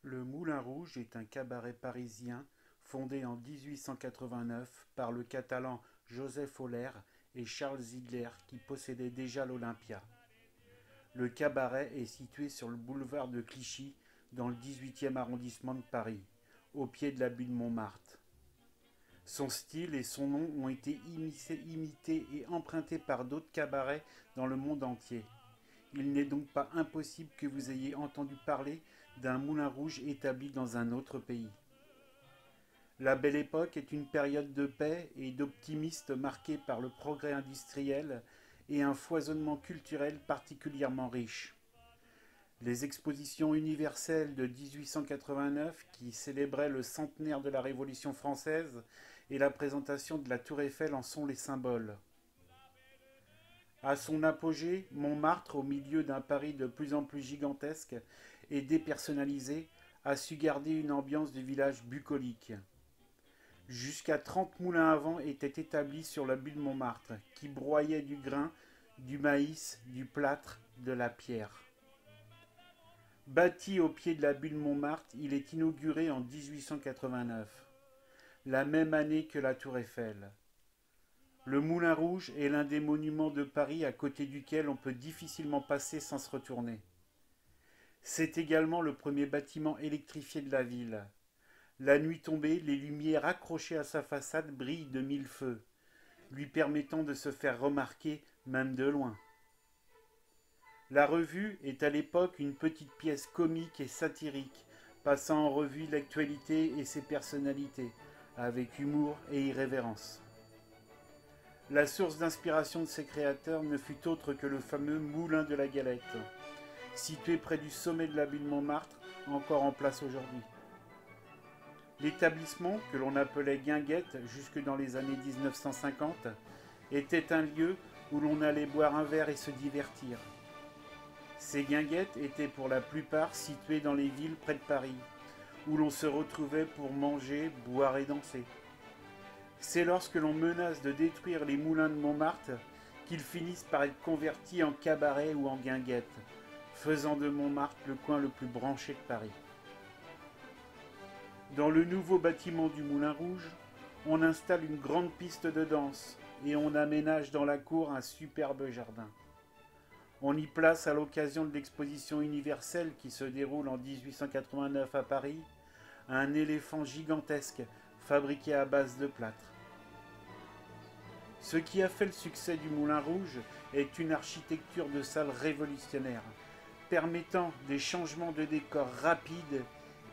Le Moulin Rouge est un cabaret parisien fondé en 1889 par le Catalan Joseph Oller et Charles Ziegler qui possédaient déjà l'Olympia. Le cabaret est situé sur le boulevard de Clichy dans le 18e arrondissement de Paris, au pied de la butte de Montmartre. Son style et son nom ont été imités et empruntés par d'autres cabarets dans le monde entier. Il n'est donc pas impossible que vous ayez entendu parler d'un moulin rouge établi dans un autre pays. La Belle Époque est une période de paix et d'optimisme marquée par le progrès industriel et un foisonnement culturel particulièrement riche. Les expositions universelles de 1889, qui célébraient le centenaire de la Révolution française, et la présentation de la Tour Eiffel en sont les symboles. À son apogée, Montmartre, au milieu d'un Paris de plus en plus gigantesque et dépersonnalisé, a su garder une ambiance de village bucolique. Jusqu'à 30 moulins à vent étaient établis sur la butte de Montmartre, qui broyaient du grain, du maïs, du plâtre, de la pierre. Bâti au pied de la butte de Montmartre, il est inauguré en 1889, la même année que la Tour Eiffel. Le Moulin Rouge est l'un des monuments de Paris à côté duquel on peut difficilement passer sans se retourner. C'est également le premier bâtiment électrifié de la ville. La nuit tombée, les lumières accrochées à sa façade brillent de mille feux, lui permettant de se faire remarquer même de loin. La revue est à l'époque une petite pièce comique et satirique, passant en revue l'actualité et ses personnalités, avec humour et irrévérence. La source d'inspiration de ses créateurs ne fut autre que le fameux Moulin de la Galette, situé près du sommet de la butte de Montmartre, encore en place aujourd'hui. L'établissement, que l'on appelait Guinguette jusque dans les années 1950, était un lieu où l'on allait boire un verre et se divertir. Ces guinguettes étaient pour la plupart situées dans les villes près de Paris, où l'on se retrouvait pour manger, boire et danser. C'est lorsque l'on menace de détruire les moulins de Montmartre qu'ils finissent par être convertis en cabaret ou en guinguette, faisant de Montmartre le coin le plus branché de Paris. Dans le nouveau bâtiment du Moulin Rouge, on installe une grande piste de danse et on aménage dans la cour un superbe jardin. On y place, à l'occasion de l'exposition universelle qui se déroule en 1889 à Paris, un éléphant gigantesque fabriqué à base de plâtre. Ce qui a fait le succès du Moulin Rouge est une architecture de salle révolutionnaire, permettant des changements de décor rapides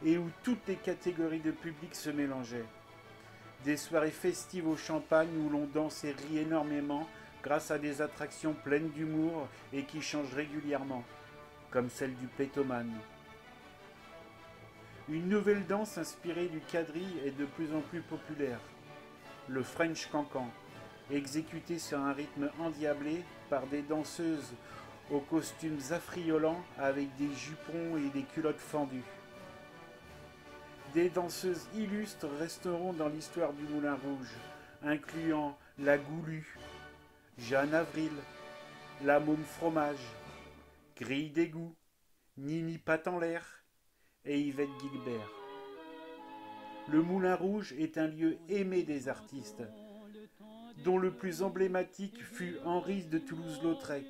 et où toutes les catégories de public se mélangeaient. Des soirées festives au champagne où l'on danse et rit énormément grâce à des attractions pleines d'humour et qui changent régulièrement, comme celle du pétomane. Une nouvelle danse inspirée du quadrille est de plus en plus populaire, le French Cancan, exécuté sur un rythme endiablé par des danseuses aux costumes affriolants avec des jupons et des culottes fendues. Des danseuses illustres resteront dans l'histoire du Moulin Rouge, incluant la Goulue, Jeanne Avril, la Môme Fromage, Grille d'égout, Nini Patte en l'air et Yvette Guilbert. Le Moulin Rouge est un lieu aimé des artistes, dont le plus emblématique fut Henri de Toulouse-Lautrec.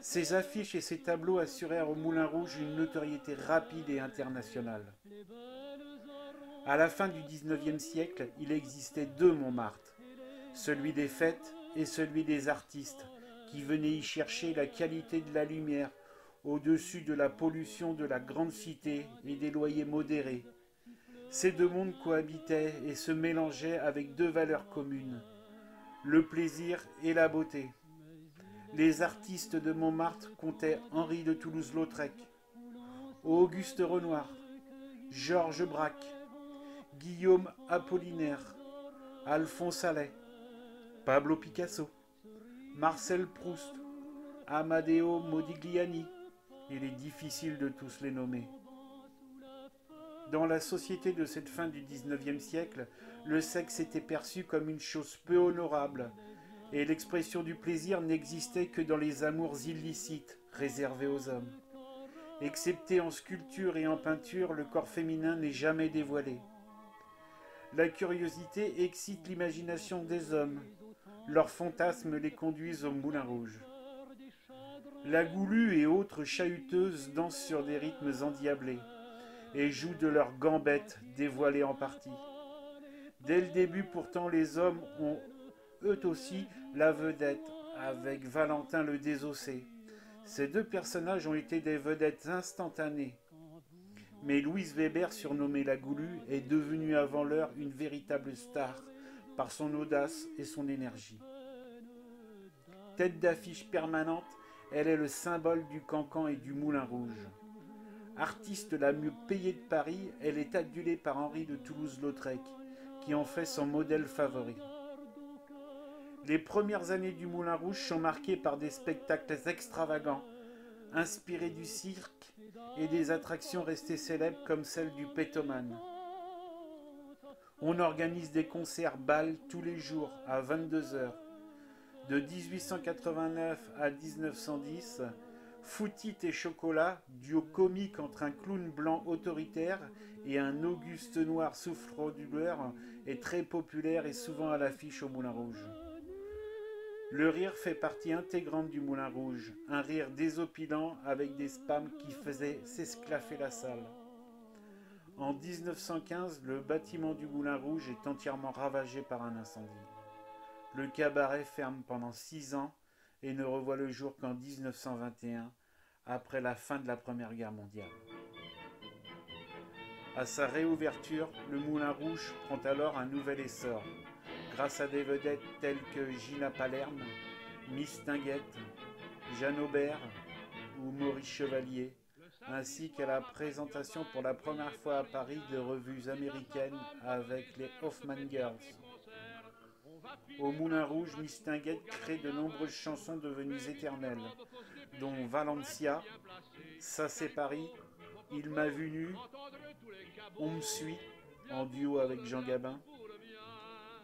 Ses affiches et ses tableaux assurèrent au Moulin Rouge une notoriété rapide et internationale. À la fin du XIXe siècle, il existait deux Montmartre, celui des fêtes et celui des artistes, qui venaient y chercher la qualité de la lumière au-dessus de la pollution de la grande cité et des loyers modérés. Ces deux mondes cohabitaient et se mélangeaient avec deux valeurs communes, le plaisir et la beauté. Les artistes de Montmartre comptaient Henri de Toulouse-Lautrec, Auguste Renoir, Georges Braque, Guillaume Apollinaire, Alphonse Allais, Pablo Picasso, Marcel Proust, Amadeo Modigliani. Il est difficile de tous les nommer. Dans la société de cette fin du XIXe siècle, le sexe était perçu comme une chose peu honorable, et l'expression du plaisir n'existait que dans les amours illicites réservés aux hommes. Excepté en sculpture et en peinture, le corps féminin n'est jamais dévoilé. La curiosité excite l'imagination des hommes. Leurs fantasmes les conduisent au Moulin Rouge. La Goulue et autres chahuteuses dansent sur des rythmes endiablés et jouent de leurs gambettes dévoilées en partie. Dès le début, pourtant, les hommes ont eux aussi la vedette, avec Valentin le Désossé. Ces deux personnages ont été des vedettes instantanées. Mais Louise Weber, surnommée la Goulue, est devenue avant l'heure une véritable star par son audace et son énergie. Tête d'affiche permanente, elle est le symbole du Cancan et du Moulin Rouge. Artiste la mieux payée de Paris, elle est adulée par Henri de Toulouse-Lautrec, qui en fait son modèle favori. Les premières années du Moulin Rouge sont marquées par des spectacles extravagants, inspirés du cirque et des attractions restées célèbres comme celle du Pétoman. On organise des concerts bals tous les jours à 22h. De 1889 à 1910, Foutit et Chocolat, duo comique entre un clown blanc autoritaire et un Auguste noir souffre-douleur, est très populaire et souvent à l'affiche au Moulin Rouge. Le rire fait partie intégrante du Moulin Rouge, un rire désopilant avec des spams qui faisaient s'esclaffer la salle. En 1915, le bâtiment du Moulin Rouge est entièrement ravagé par un incendie. Le cabaret ferme pendant 6 ans et ne revoit le jour qu'en 1921, après la fin de la Première Guerre mondiale. À sa réouverture, le Moulin Rouge prend alors un nouvel essor, grâce à des vedettes telles que Gina Palerme, Miss Tinguette, Jeanne Aubert ou Maurice Chevalier, ainsi qu'à la présentation pour la première fois à Paris de revues américaines avec les Hoffman Girls. Au Moulin Rouge, Miss Tinguette crée de nombreuses chansons devenues éternelles, dont Valencia, Ça c'est Paris, Il m'a vu nu, On me suit, en duo avec Jean Gabin.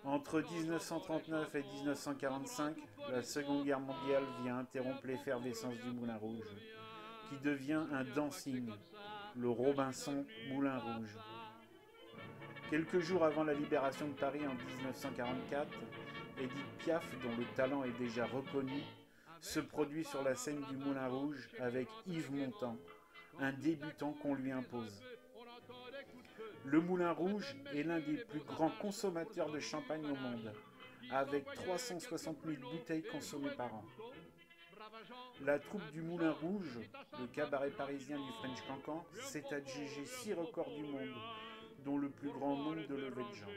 Entre 1939 et 1945, la Seconde Guerre mondiale vient interrompre l'effervescence du Moulin Rouge, qui devient un dancing, le Robinson Moulin Rouge. Quelques jours avant la libération de Paris en 1944, Édith Piaf, dont le talent est déjà reconnu, se produit sur la scène du Moulin Rouge avec Yves Montand, un débutant qu'on lui impose. Le Moulin Rouge est l'un des plus grands consommateurs de champagne au monde, avec 360 000 bouteilles consommées par an. La troupe du Moulin Rouge, le cabaret parisien du French Cancan, s'est adjugé 6 records du monde, dont le plus grand nombre de levées de jambes.